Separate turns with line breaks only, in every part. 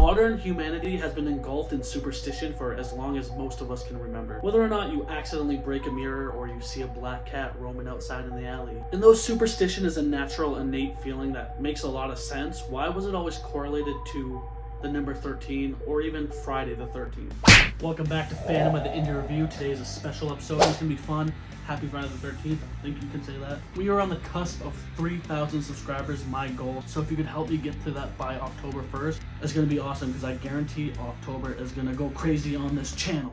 Modern humanity has been engulfed in superstition for as long as most of us can remember. Whether or not you accidentally break a mirror or you see a black cat roaming outside in the alley. And though superstition is a natural, innate feeling that makes a lot of sense, why was it always correlated to the number 13 or even Friday the 13th? Welcome back to Phantom of the Indie Review. Today is a special episode. It's gonna be fun. Happy Friday the 13th. I think you can say that. We are on the cusp of 3,000 subscribers, my goal. So if you could help me get to that by October 1st, it's gonna be awesome because I guarantee October is gonna go crazy on this channel.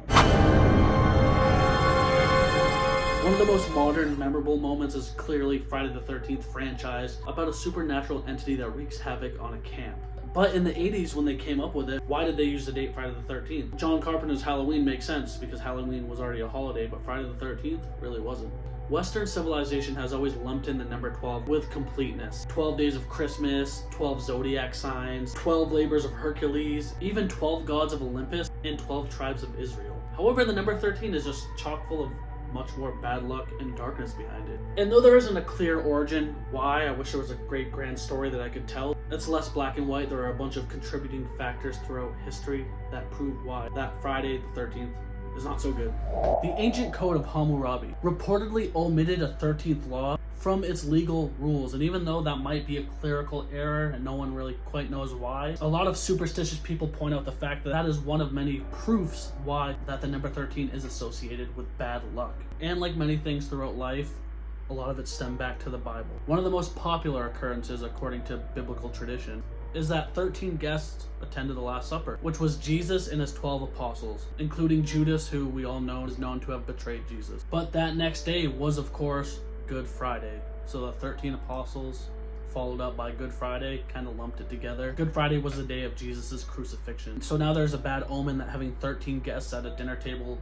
One of the most modern, memorable moments is clearly Friday the 13th franchise about a supernatural entity that wreaks havoc on a camp. But in the 80s, when they came up with it, why did they use the date Friday the 13th? John Carpenter's Halloween makes sense because Halloween was already a holiday, but Friday the 13th really wasn't. Western civilization has always lumped in the number 12 with completeness. 12 days of Christmas, 12 zodiac signs, 12 labors of Hercules, even 12 gods of Olympus, and 12 tribes of Israel. However, the number 13 is just chock full of much more bad luck and darkness behind it. And though there isn't a clear origin why, I wish there was a great grand story that I could tell. It's less black and white. There are a bunch of contributing factors throughout history that prove why that Friday the 13th is not so good. The ancient code of Hammurabi reportedly omitted a 13th law from its legal rules, and even though that might be a clerical error and no one really quite knows why, a lot of superstitious people point out the fact that that is one of many proofs why that the number 13 is associated with bad luck. And like many things throughout life, a lot of it stemmed back to the Bible. One of the most popular occurrences, according to biblical tradition, is that 13 guests attended the Last Supper, which was Jesus and his 12 apostles, including Judas, who we all know is known to have betrayed Jesus. But that next day was, of course, Good Friday. So the 13 apostles followed up by Good Friday, kind of lumped it together. Good Friday was the day of Jesus' crucifixion. So now there's a bad omen that having 13 guests at a dinner table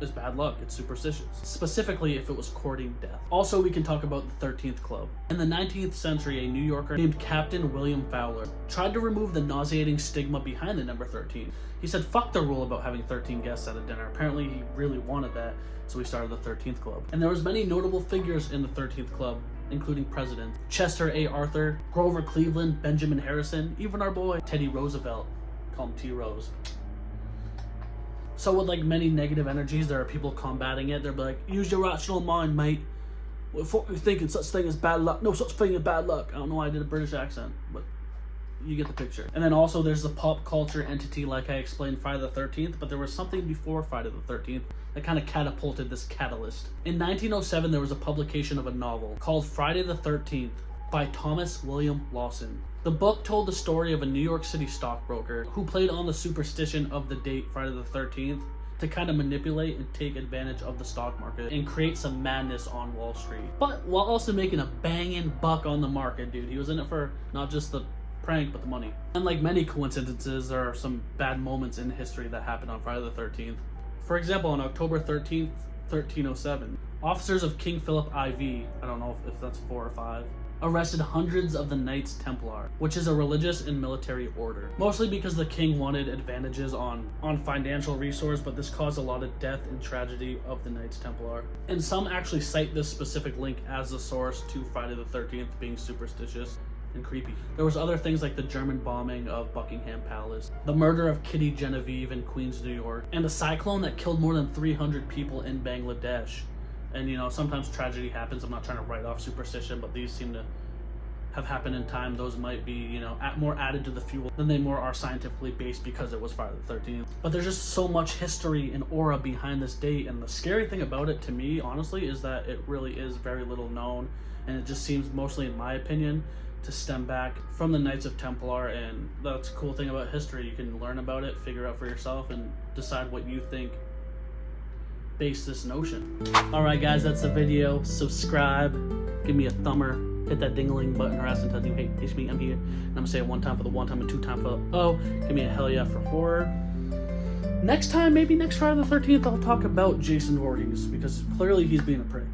is bad luck. It's superstitious. Specifically if it was courting death. Also, we can talk about the 13th Club. In the 19th century, a New Yorker named Captain William Fowler tried to remove the nauseating stigma behind the number 13. He said, fuck the rule about having 13 guests at a dinner. Apparently he really wanted that, so he started the 13th Club. And there was many notable figures in the 13th Club, including President Chester A. Arthur, Grover Cleveland, Benjamin Harrison, even our boy Teddy Roosevelt. Call him T-Rose. So with like many negative energies, there are people combating it. They're like, use your rational mind, mate. What are you thinking? Such thing as bad luck? No such thing as bad luck. I don't know why I did a British accent, but you get the picture. And then also there's the pop culture entity, like I explained, Friday the 13th, but there was something before Friday the 13th that kind of catapulted this catalyst. In 1907, there was a publication of a novel called Friday the 13th by Thomas William Lawson. The book told the story of a New York City stockbroker who played on the superstition of the date Friday the 13th to kind of manipulate and take advantage of the stock market and create some madness on Wall Street. But while also making a banging buck on the market, dude. He was in it for not just the prank, but the money. And like many coincidences, there are some bad moments in history that happened on Friday the 13th. For example, on October 13th, 1307, officers of King Philip IV, I don't know if that's 4 or 5, arrested hundreds of the Knights Templar, which is a religious and military order. Mostly because the king wanted advantages on financial resource, but this caused a lot of death and tragedy of the Knights Templar. And some actually cite this specific link as the source to Friday the 13th being superstitious and creepy. There was other things like the German bombing of Buckingham Palace, the murder of Kitty Genevieve in Queens, New York, and a cyclone that killed more than 300 people in Bangladesh. And you know, sometimes tragedy happens. I'm not trying to write off superstition, but these seem to have happened in time. Those might be, you know, more added to the fuel than they more are scientifically based because it was Friday the 13th. But there's just so much history and aura behind this date, and the scary thing about it to me, honestly, is that it really is very little known, and it just seems, mostly in my opinion, to stem back from the Knights of Templar. And that's the cool thing about history. You can learn about it, figure out for yourself, and decide what you think base this notion. Alright guys, that's the video. Subscribe, give me a thumber, hit that ding-a-ling button harass and tell you, hey, it's me, I'm here. And I'm gonna say it one time for the one time and two time for the oh. Give me a hell yeah for horror. Next time, maybe next Friday the 13th, I'll talk about Jason Voorhees, because clearly he's being a prick.